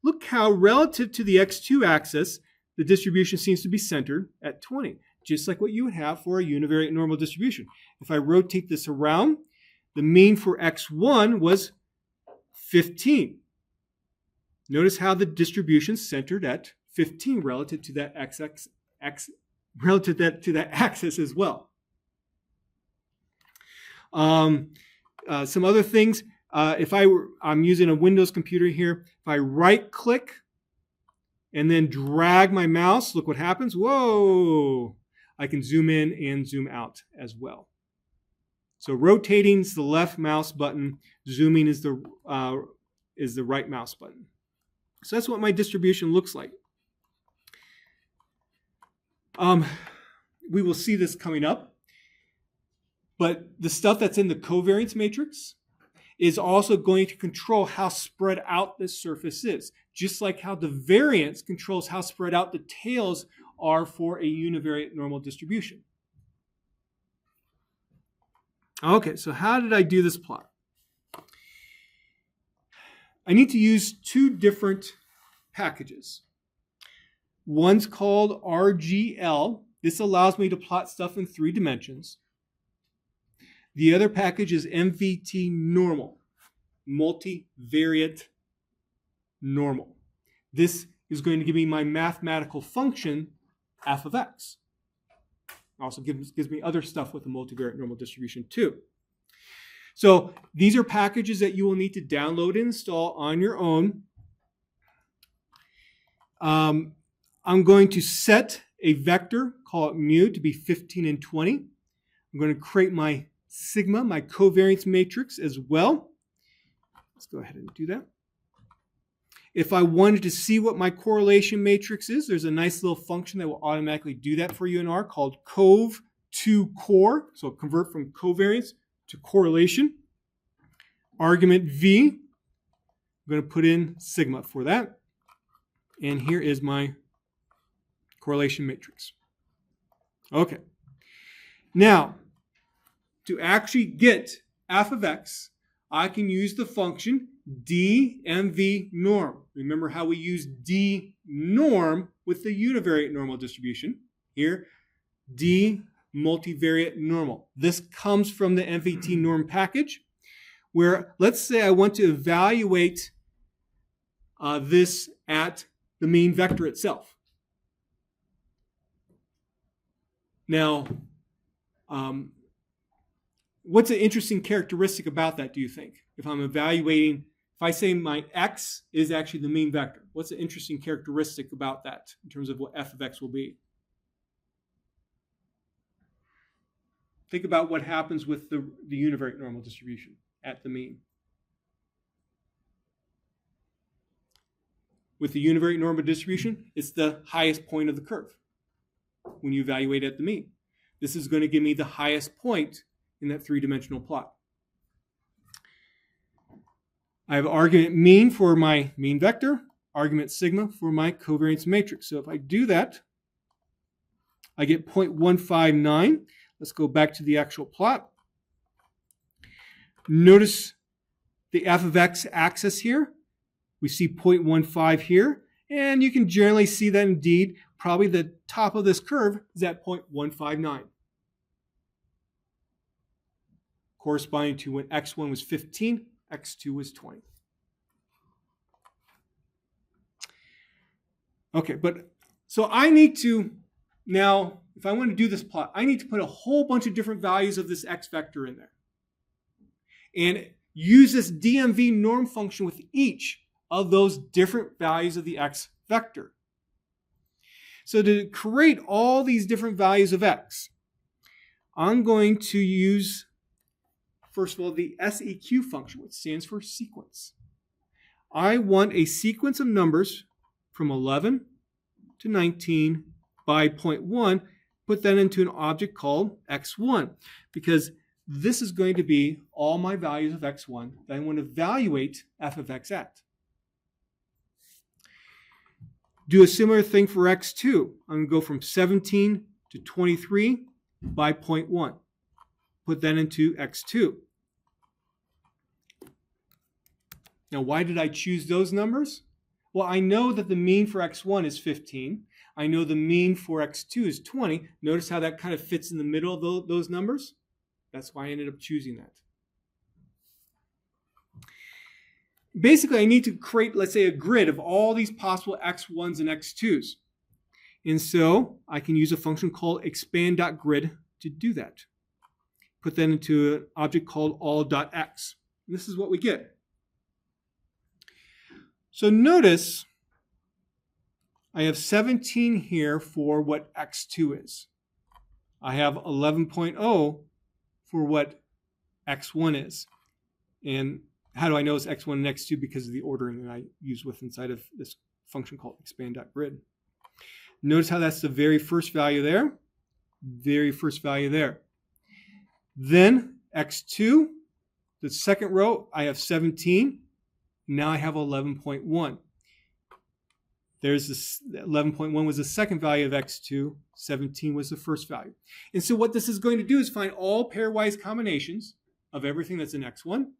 Look how relative to the x2 axis, the distribution seems to be centered at 20, just like what you would have for a univariate normal distribution. If I rotate this around, the mean for x1 was 15. Notice how the distribution centered at 15 relative to that to that axis as well. Some other things. I'm using a Windows computer here. If I right-click and then drag my mouse, look what happens. Whoa! I can zoom in and zoom out as well. So rotating is the left mouse button. Zooming is the right mouse button. So that's what my distribution looks like. We will see this coming up. But the stuff that's in the covariance matrix is also going to control how spread out this surface is, just like how the variance controls how spread out the tails are for a univariate normal distribution. Okay, so how did I do this plot? I need to use two different packages. One's called RGL. This allows me to plot stuff in 3 dimensions. The other package is MVT normal, multivariate normal. This is going to give me my mathematical function, f of x. Also gives me other stuff with the multivariate normal distribution too. So these are packages that you will need to download and install on your own. I'm going to set a vector, call it mu, to be 15 and 20. I'm going to create my sigma, my covariance matrix as well. Let's go ahead and do that. If I wanted to see what my correlation matrix is, there's a nice little function that will automatically do that for you in R called cov to core. So convert from covariance to correlation. Argument V, I'm going to put in sigma for that. And here is my correlation matrix. Okay. Now, to actually get f of x, I can use the function dmv norm. Remember how we use d norm with the univariate normal distribution. Here, d multivariate normal. This comes from the MVT norm package, where let's say I want to evaluate this at the mean vector itself. Now, what's an interesting characteristic about that, do you think? If I'm evaluating, if I say my x is actually the mean vector, what's an interesting characteristic about that in terms of what f of x will be? Think about what happens with the univariate normal distribution at the mean. With the univariate normal distribution, it's the highest point of the curve when you evaluate at the mean. This is going to give me the highest point in that 3-dimensional plot. I have argument mean for my mean vector, argument sigma for my covariance matrix. So if I do that, I get 0.159. Let's go back to the actual plot. Notice the f of x axis here. We see 0.15 here, and you can generally see that indeed probably the top of this curve is at 0.159. Corresponding to when x1 was 15, x2 was 20. Okay, but so I need to now, if I want to do this plot, I need to put a whole bunch of different values of this x vector in there. And use this DMV norm function with each of those different values of the x vector. So to create all these different values of x, I'm going to use, first of all, the SEQ function, which stands for sequence. I want a sequence of numbers from 11 to 19 by 0.1, put that into an object called x1, because this is going to be all my values of x1 that I want to evaluate f of x at. Do a similar thing for x2. I'm going to go from 17 to 23 by 0.1. Put that into x2. Now, why did I choose those numbers? Well, I know that the mean for x1 is 15. I know the mean for x2 is 20. Notice how that kind of fits in the middle of those numbers? That's why I ended up choosing that. Basically, I need to create, let's say, a grid of all these possible x1s and x2s. And so I can use a function called expand.grid to do that. Put that into an object called all.x. And this is what we get. So notice I have 17 here for what x2 is. I have 11.0 for what x1 is. And how do I know it's x1 and x2? Because of the ordering that I use with inside of this function called expand.grid. Notice how that's the very first value there, very first value there. Then x2, the second row, I have 17. Now I have 11.1. There's this 11.1 was the second value of x2, 17 was the first value. And so what this is going to do is find all pairwise combinations of everything that's in x1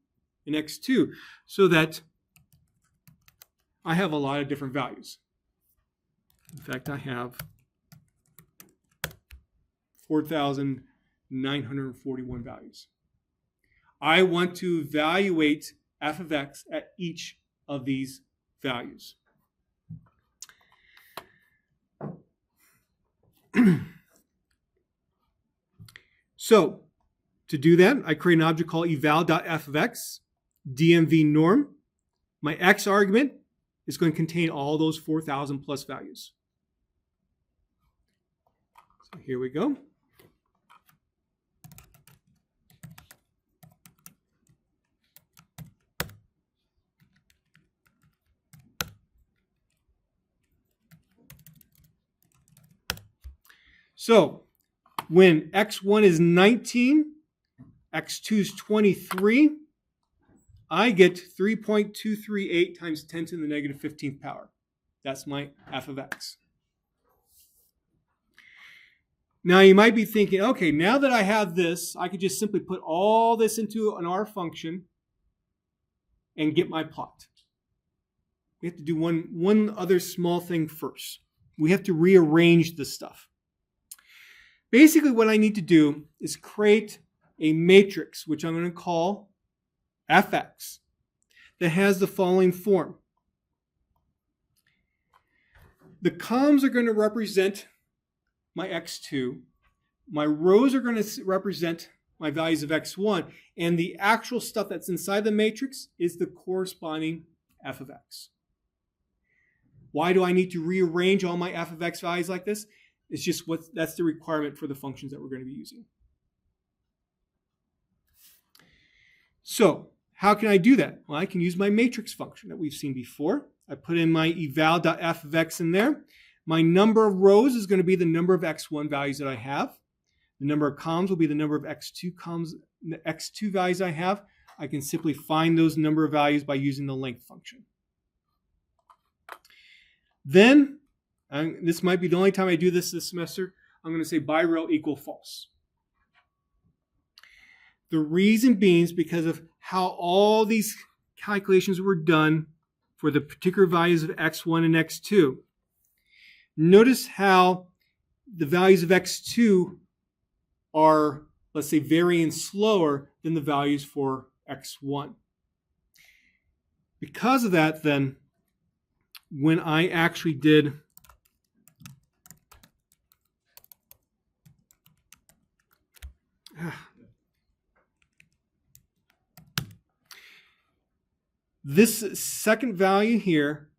and x2, so that I have a lot of different values. In fact, I have 4,941 values. I want to evaluate f of x at each of these values. So, to do that, I create an object called eval.f of x, dmv norm. My x argument is going to contain all those 4,000 plus values. So here we go. So when x1 is 19, x2 is 23, I get 3.238 times 10 to the negative 15th power. That's my f of x. Now you might be thinking, okay, now that I have this, I could just simply put all this into an R function and get my plot. We have to do one other small thing first. We have to rearrange this stuff. Basically, what I need to do is create a matrix, which I'm going to call fx, that has the following form. The columns are going to represent my x2. My rows are going to represent my values of x1. And the actual stuff that's inside the matrix is the corresponding f of x. Why do I need to rearrange all my f of x values like this? It's just that's the requirement for the functions that we're going to be using. So how can I do that? Well, I can use my matrix function that we've seen before. I put in my eval.f of x in there. My number of rows is going to be the number of x1 values that I have. The number of columns will be the number of x2 columns, the x2 values I have. I can simply find those number of values by using the length function. Then, this might be the only time I do this semester, I'm going to say by row equal false. The reason being is because of how all these calculations were done for the particular values of x1 and x2. Notice how the values of x2 are, let's say, varying slower than the values for x1. Because of that, then, when I actually did this second value here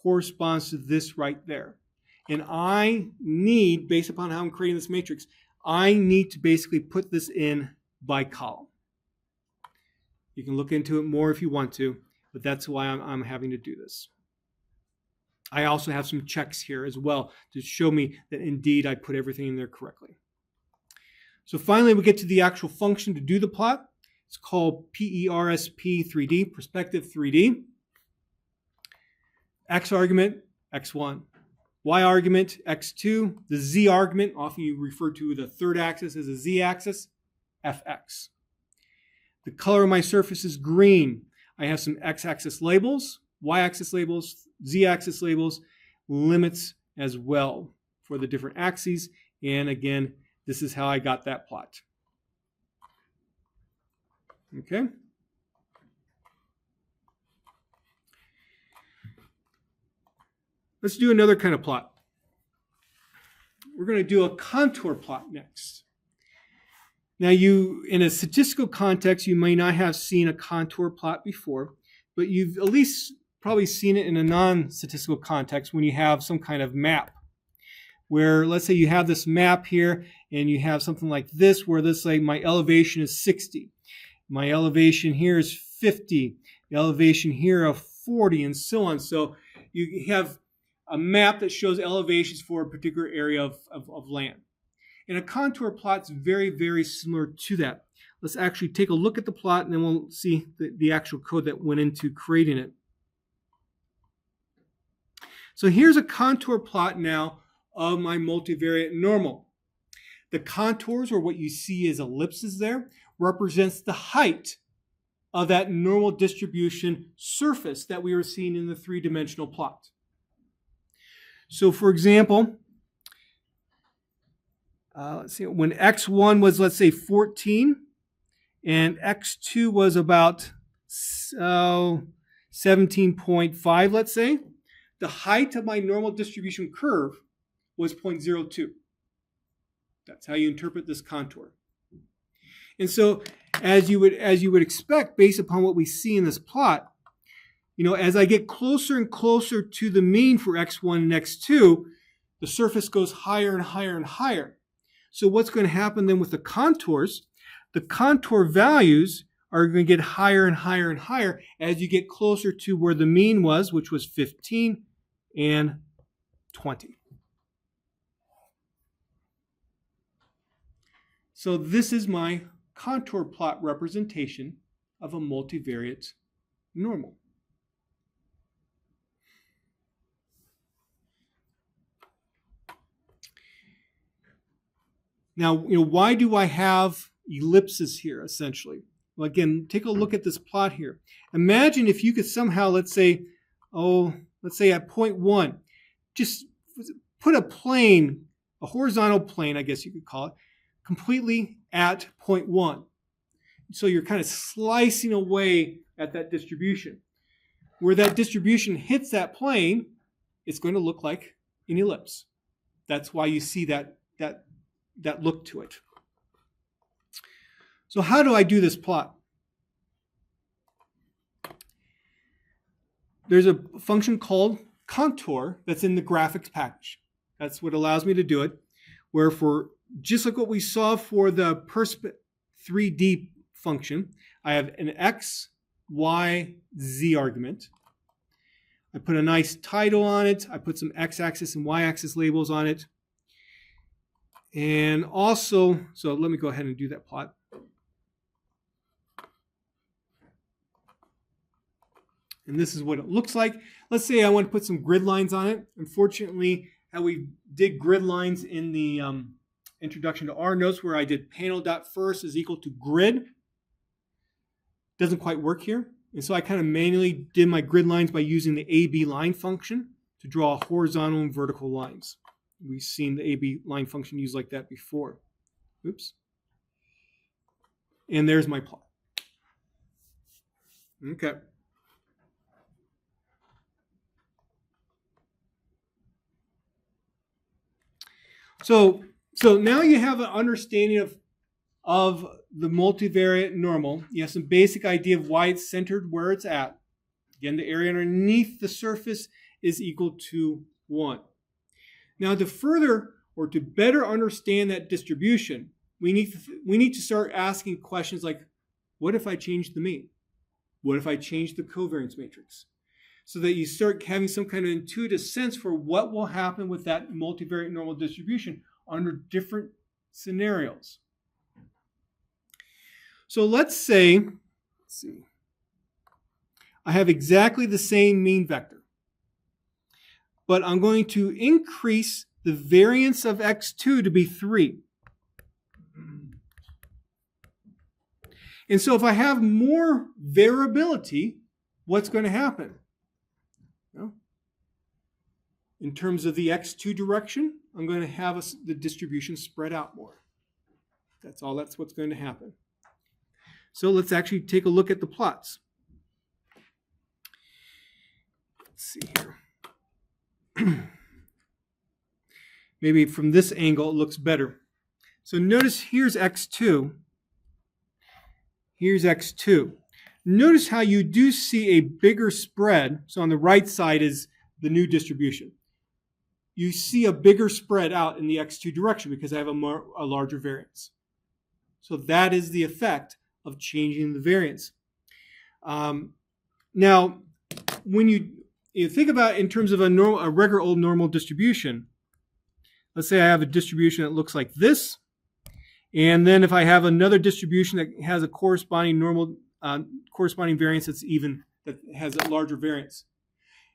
corresponds to this right there. And I need, based upon how I'm creating this matrix, I need to basically put this in by column. You can look into it more if you want to, but that's why I'm having to do this. I also have some checks here as well to show me that indeed I put everything in there correctly. So finally, we get to the actual function to do the plot. It's called PERSP3D, perspective 3D. X argument, x1. Y argument, x2. The z argument, often you refer to the third axis as a z-axis, fx. The color of my surface is green. I have some x-axis labels, y-axis labels, z-axis labels, limits as well for the different axes. And again, this is how I got that plot. Okay. Let's do another kind of plot. We're going to do a contour plot next. Now, in a statistical context, you may not have seen a contour plot before, but you've at least probably seen it in a non-statistical context when you have some kind of map. Where, let's say you have this map here, and you have something like this, where let's say my elevation is 60. My elevation here is 50. The elevation here of 40, and so on. So you have a map that shows elevations for a particular area of land. And a contour plot is very, very similar to that. Let's actually take a look at the plot, and then we'll see the actual code that went into creating it. So here's a contour plot now of my multivariate normal. The contours, or what you see as ellipses there, represents the height of that normal distribution surface that we were seeing in the three-dimensional plot. So for example, let's see, when x1 was, let's say, 14, and x2 was about 17.5, let's say, the height of my normal distribution curve was 0.02. That's how you interpret this contour. And so, as you would expect, based upon what we see in this plot, as I get closer and closer to the mean for x1 and x2, the surface goes higher and higher and higher. So what's going to happen then with the contours? The contour values are going to get higher and higher and higher as you get closer to where the mean was, which was 15 and 20. So this is my contour plot representation of a multivariate normal. Now, why do I have ellipses here, essentially? Well, again, take a look at this plot here. Imagine if you could somehow, let's say at point 1, just put a plane, a horizontal plane, I guess you could call it, completely at point 1. So you're kind of slicing away at that distribution. Where that distribution hits that plane, it's going to look like an ellipse. That's why you see that look to it. So how do I do this plot? There's a function called contour that's in the graphics package. That's what allows me to do it. Where for just like what we saw for the persp3D function, I have an x, y, z argument. I put a nice title on it. I put some x-axis and y-axis labels on it. And also, so let me go ahead and do that plot. And this is what it looks like. Let's say I want to put some grid lines on it. Unfortunately, how we did grid lines in the introduction to R notes, where I did panel.first is equal to grid, doesn't quite work here. And so I kind of manually did my grid lines by using the AB line function to draw horizontal and vertical lines. We've seen the AB line function used like that before. Oops. And there's my plot. Okay. So now you have an understanding of the multivariate normal. You have some basic idea of why it's centered where it's at. Again, the area underneath the surface is equal to 1. Now, to further or to better understand that distribution, we need to start asking questions like, what if I change the mean? What if I change the covariance matrix? so that you start having some kind of intuitive sense for what will happen with that multivariate normal distribution under different scenarios. So let's see, I have exactly the same mean vector, but I'm going to increase the variance of x2 to be 3. And so if I have more variability, what's going to happen? Well, in terms of the x2 direction, I'm going to have the distribution spread out more. That's what's going to happen. So let's actually take a look at the plots. Let's see here. Maybe from this angle it looks better. So notice here's x2. Here's x2. Notice how you do see a bigger spread. So on the right side is the new distribution. You see a bigger spread out in the x2 direction because I have a larger variance. So that is the effect of changing the variance. Now, when you think about it in terms of a regular old normal distribution, let's say I have a distribution that looks like this, and then if I have another distribution that has a corresponding variance that has a larger variance.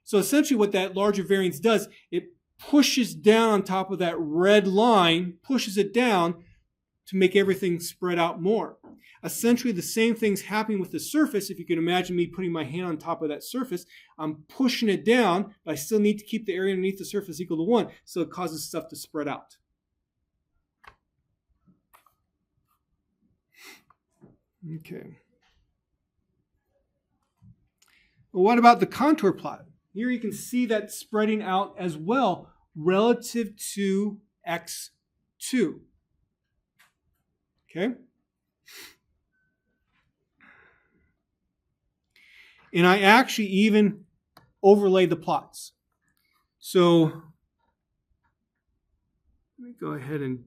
So essentially what that larger variance does, it pushes down on top of that red line, pushes it down to make everything spread out more. Essentially the same thing's happening with the surface. If you can imagine me putting my hand on top of that surface, I'm pushing it down, but I still need to keep the area underneath the surface equal to 1, so it causes stuff to spread out. Okay. Well, what about the contour plot? Here you can see that spreading out as well relative to x2. Okay? And I actually even overlay the plots. So let me go ahead and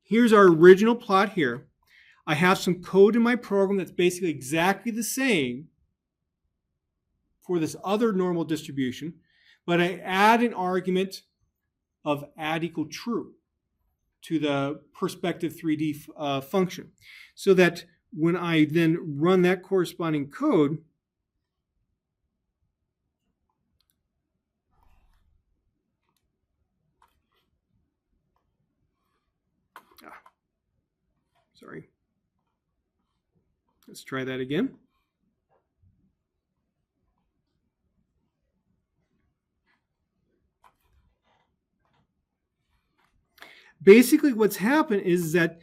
here's our original plot here. I have some code in my program that's basically exactly the same for this other normal distribution, but I add an argument of add equal true to the perspective 3D function, so that when I then run that corresponding code, sorry, let's try that again. Basically, what's happened is that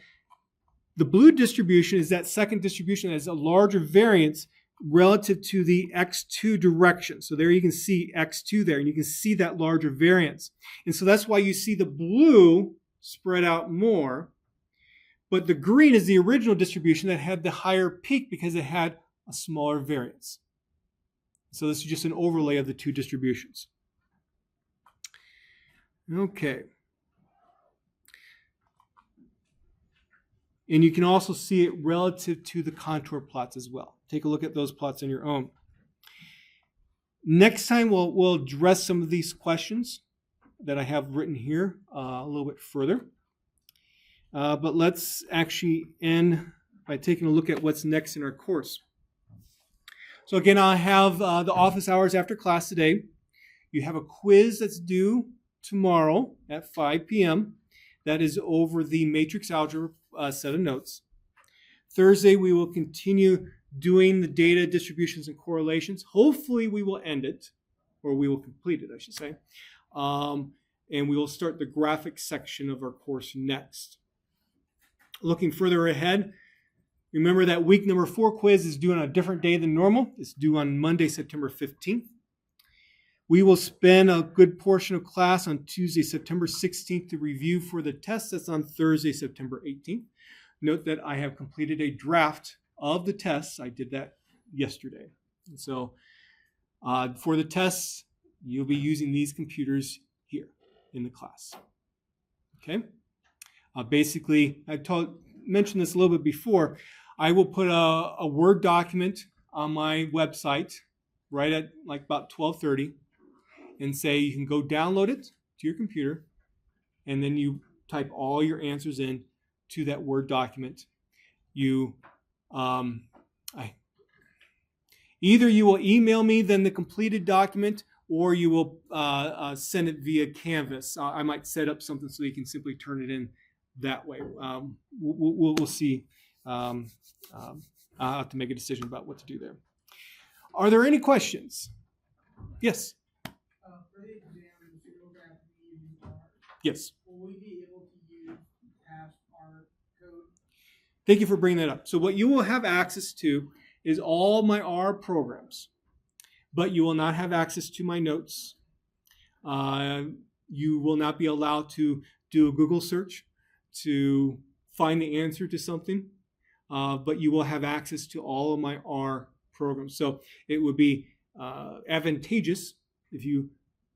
the blue distribution is that second distribution that has a larger variance relative to the x2 direction. So there you can see x2 there, and you can see that larger variance. And so that's why you see the blue spread out more. But the green is the original distribution that had the higher peak because it had a smaller variance. So this is just an overlay of the two distributions. Okay. And you can also see it relative to the contour plots as well. Take a look at those plots on your own. Next time we'll address some of these questions that I have written here a little bit further. But let's actually end by taking a look at what's next in our course. So again, I have the office hours after class today. You have a quiz that's due tomorrow at 5 p.m. That is over the matrix algebra set of notes. Thursday, we will continue doing the data distributions and correlations. Hopefully, we will end it, or we will complete it, I should say. And we will start the graphics section of our course next. Looking further ahead, remember that week number 4 quiz is due on a different day than normal. It's due on Monday, September 15th. We will spend a good portion of class on Tuesday, September 16th to review for the test. That's on Thursday, September 18th. Note that I have completed a draft of the tests. I did that yesterday. And so for the tests, you'll be using these computers here in the class. Okay? Basically, I mentioned this a little bit before. I will put a Word document on my website right at like about 12:30 and say you can go download it to your computer, and then you type all your answers in to that Word document. Either you will email me then the completed document, or you will send it via Canvas. I might set up something so you can simply turn it in that way. We'll see. I'll have to make a decision about what to do there. Are there any questions? Yes. For the exam, the we're going to have to be using R. Yes. Will we be able to use past R code? Thank you for bringing that up. So what you will have access to is all my R programs, but you will not have access to my notes. You will not be allowed to do a Google search to find the answer to something, but you will have access to all of my R programs. So it would be advantageous if you,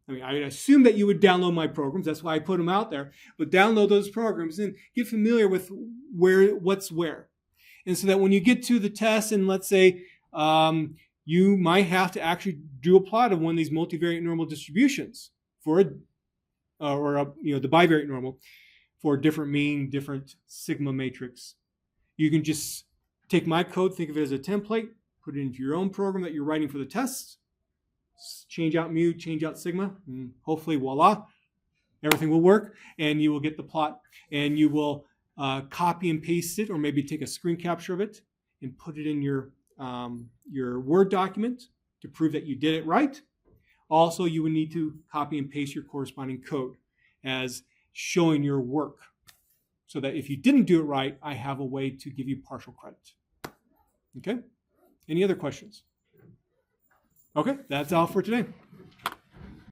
I assume that you would download my programs. That's why I put them out there. But download those programs and get familiar with what's where. And so that when you get to the test, and let's say you might have to actually do a plot of one of these multivariate normal distributions for the bivariate normal for a different mean, different sigma matrix. You can just take my code, think of it as a template, put it into your own program that you're writing for the test, change out mu, change out sigma, and hopefully, voila, everything will work, and you will get the plot, and you will copy and paste it, or maybe take a screen capture of it and put it in your Word document to prove that you did it right. Also, you would need to copy and paste your corresponding code as showing your work, so that if you didn't do it right, I have a way to give you partial credit. Okay? Any other questions? Okay, that's all for today.